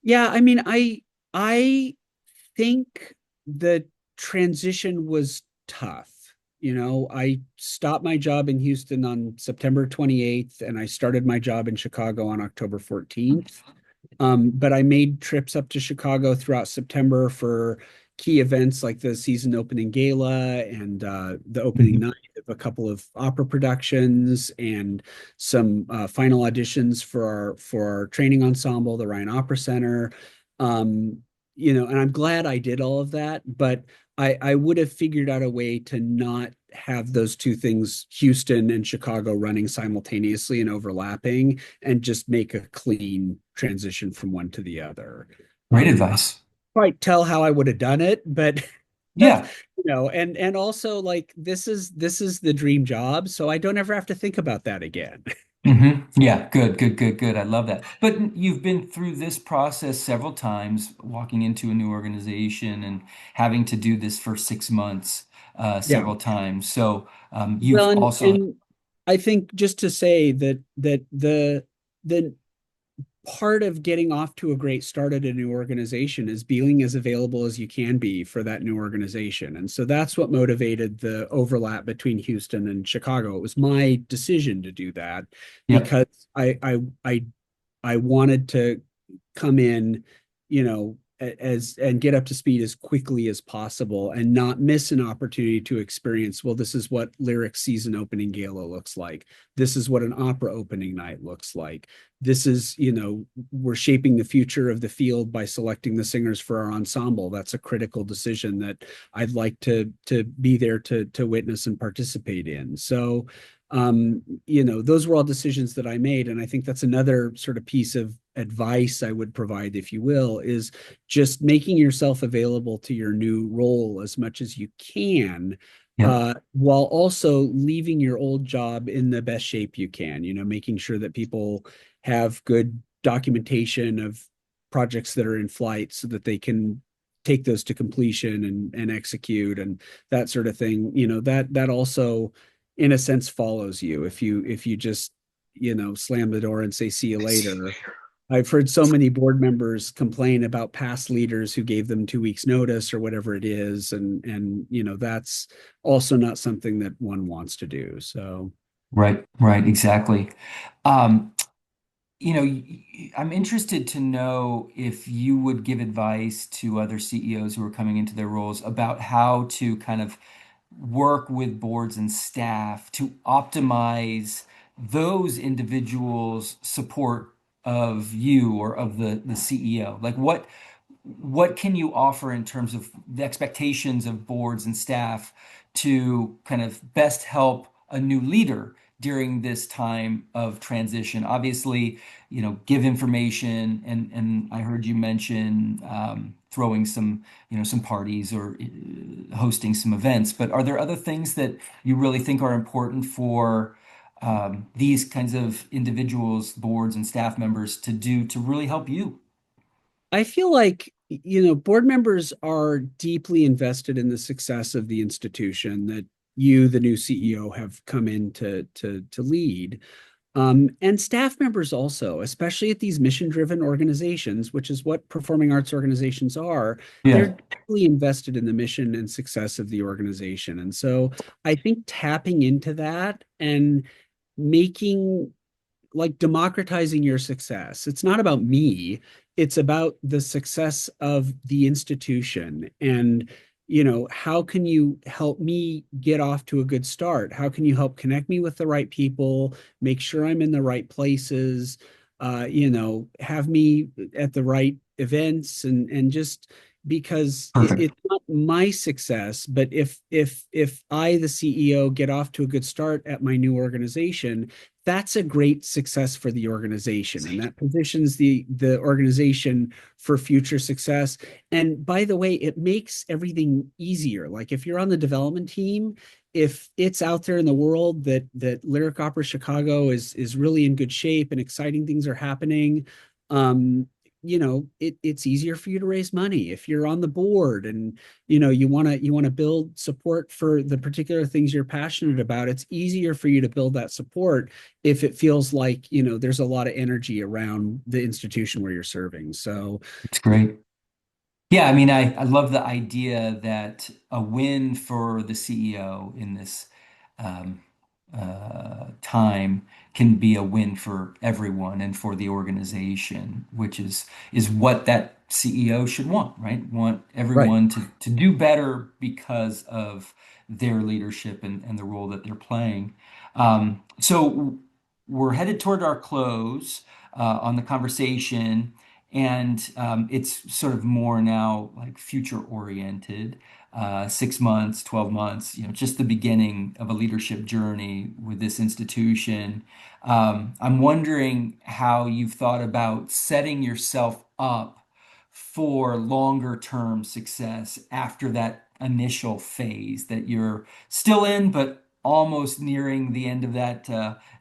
Yeah, I mean, I think the transition was tough. I stopped my job in Houston on September 28th, and I started my job in Chicago on October 14th. But I made trips up to Chicago throughout September for key events like the season opening gala and the opening Mhm. night of a couple of opera productions and some final auditions for our training ensemble, the Ryan Opera Center. Um, and I'm glad I did all of that, but I would have figured out a way to not have those two things, Houston and Chicago, running simultaneously and overlapping, and just make a clean transition from one to the other. Great I advice. quite tell how I would have done it, but Yeah. and also like this is the dream job, so I don't ever have to think about that again. Yeah, good, good, good, good. I love that. But you've been through this process several times, walking into a new organization and having to do this for 6 months, Yeah. several times. So Well, you've and, also, and I think just to say that the part of getting off to a great start at a new organization is being as available as you can be for that new organization. And so that's what motivated the overlap between Houston and Chicago. It was my decision to do that yep, because I wanted to come in, as and get up to speed as quickly as possible and not miss an opportunity to experience, well, this is what lyric season opening gala looks like. This is what an opera opening night looks like. This is, we're shaping the future of the field by selecting the singers for our ensemble. That's a critical decision that I'd like to be there to witness and participate in. So those were all decisions that I made. And I think that's another sort of piece of advice I would provide, if you will, is just making yourself available to your new role as much as you can, yep, while also leaving your old job in the best shape you can, making sure that people have good documentation of projects that are in flight so that they can take those to completion and execute and that sort of thing. That also in a sense follows you if you just slam the door and say see you later. I've heard so many board members complain about past leaders who gave them 2 weeks notice or whatever it is, and that's also not something that one wants to do. So right, right, exactly. Um, I'm interested to know if you would give advice to other CEOs who are coming into their roles about how to kind of work with boards and staff to optimize those individuals' support of you or of the CEO. Like what can you offer in terms of the expectations of boards and staff to kind of best help a new leader during this time of transition? Obviously, give information, and I heard you mention throwing some parties or hosting some events. But are there other things that you really think are important for these kinds of individuals, boards, and staff members to do to really help you? I feel like board members are deeply invested in the success of the institution that you, the new CEO, have come in to lead. And staff members also, especially at these mission-driven organizations, which is what performing arts organizations are, Yeah. they're deeply invested in the mission and success of the organization. And so I think tapping into that and making like democratizing your success. It's not about me. It's about the success of the institution. And, how can you help me get off to a good start? How can you help connect me with the right people, make sure I'm in the right places, have me at the right events and just because Perfect. it's not my success, but if I, the CEO, get off to a good start at my new organization, that's a great success for the organization, and that positions the organization for future success. And by the way, it makes everything easier. Like if you're on the development team, if it's out there in the world that Lyric Opera Chicago is really in good shape and exciting things are happening, it's easier for you to raise money. If you're on the board and you want to build support for the particular things you're passionate about, it's easier for you to build that support if it feels like there's a lot of energy around the institution where you're serving. So It's great. Yeah, I mean, I love the idea that a win for the CEO in this um, time can be a win for everyone and for the organization, which is what that CEO should want, right? Want right. everyone to do better because of their leadership and the role that they're playing. So we're headed toward our close on the conversation. And it's sort of more now like future oriented, 6 months, 12 months, just the beginning of a leadership journey with this institution. I'm wondering how you've thought about setting yourself up for longer term success after that initial phase that you're still in, but almost nearing the end of that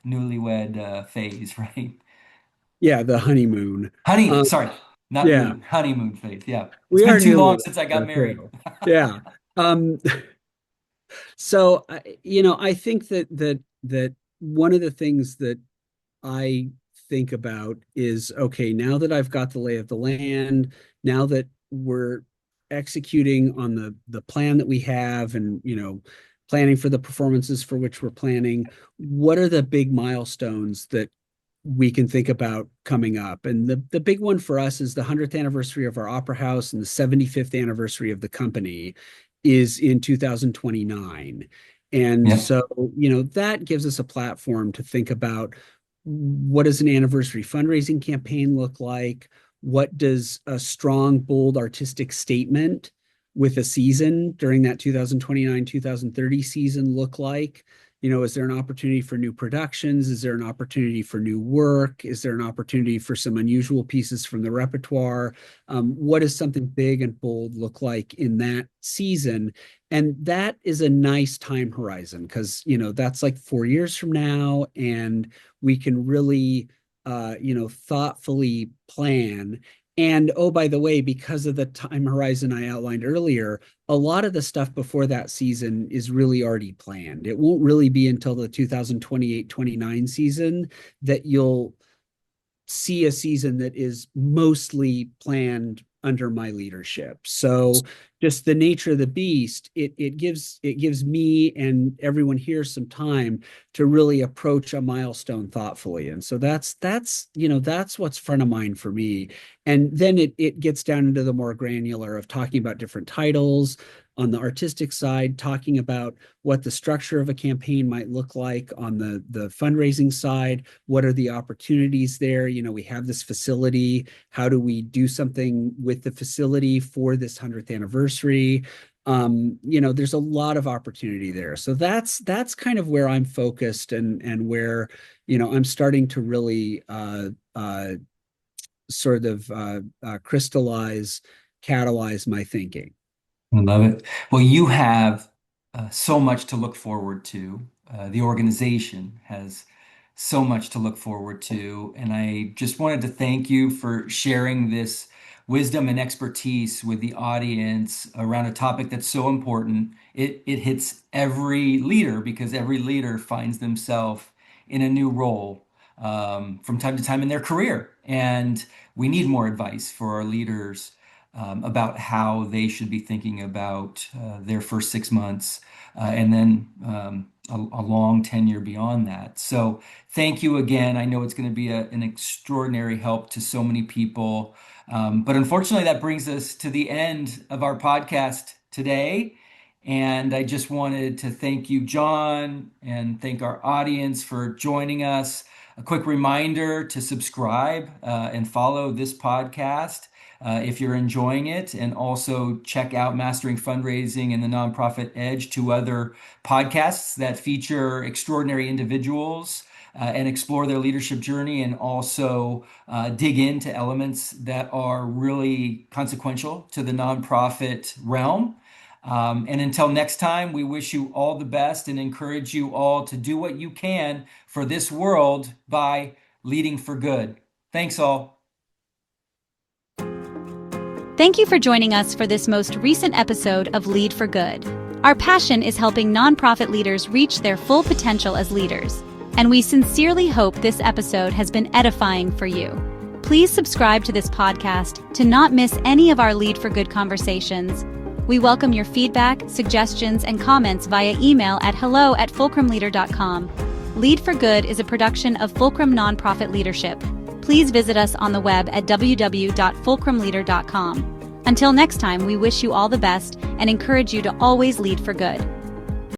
newlywed phase, right? Yeah, the honeymoon. Honey, um sorry, not yeah, moon, honeymoon phase. Yeah. It's we been are too long newlyweds since I got there married. too. Yeah. um so I think that one of the things that I think about is, okay, now that I've got the lay of the land, now that we're executing on the plan that we have and, planning for the performances for which we're planning, what are the big milestones that we can think about coming up? And the big one for us is the 100th anniversary of our opera house and the 75th anniversary of the company is in 2029. And Yep. so, that gives us a platform to think about what does an anniversary fundraising campaign look like? What does a strong, bold artistic statement with a season during that 2029, 2030 season look like? Is there an opportunity for new productions? Is there an opportunity for new work? Is there an opportunity for some unusual pieces from the repertoire? What does something big and bold look like in that season? And that is a nice time horizon because, that's like 4 years from now, and we can really, thoughtfully plan. And oh, by the way, because of the time horizon I outlined earlier, a lot of the stuff before that season is really already planned. It won't really be until the 2028-29 season that you'll see a season that is mostly planned under my leadership. So just the nature of the beast, it gives me and everyone here some time to really approach a milestone thoughtfully. And so that's what's front of mind for me. And then it gets down into the more granular of talking about different titles on the artistic side, talking about what the structure of a campaign might look like on the fundraising side. What are the opportunities there? We have this facility. How do we do something with the facility for this 100th anniversary? There's a lot of opportunity there. So that's kind of where I'm focused and where, I'm starting to really sort of crystallize, catalyze my thinking. I love it. Well, you have so much to look forward to. The organization has so much to look forward to. And I just wanted to thank you for sharing this wisdom and expertise with the audience around a topic that's so important. It hits every leader because every leader finds themselves in a new role from time to time in their career. And we need more advice for our leaders about how they should be thinking about their first 6 months and then a long tenure beyond that. So thank you again. I know it's going to be an extraordinary help to so many people. But unfortunately, that brings us to the end of our podcast today. And I just wanted to thank you, John, and thank our audience for joining us. A quick reminder to subscribe and follow this podcast if you're enjoying it, and also check out Mastering Fundraising and the Nonprofit Edge, two other podcasts that feature extraordinary individuals and explore their leadership journey, and also dig into elements that are really consequential to the nonprofit realm. And until next time, we wish you all the best and encourage you all to do what you can for this world by leading for good. Thanks all. Thank you for joining us for this most recent episode of Lead for Good. Our passion is helping nonprofit leaders reach their full potential as leaders, and we sincerely hope this episode has been edifying for you. Please subscribe to this podcast to not miss any of our Lead for Good conversations. We welcome your feedback, suggestions, and comments via email at hello@fulcrumleader.com. Lead for Good is a production of Fulcrum Nonprofit Leadership. Please visit us on the web at www.fulcrumleader.com. Until next time, we wish you all the best and encourage you to always lead for good.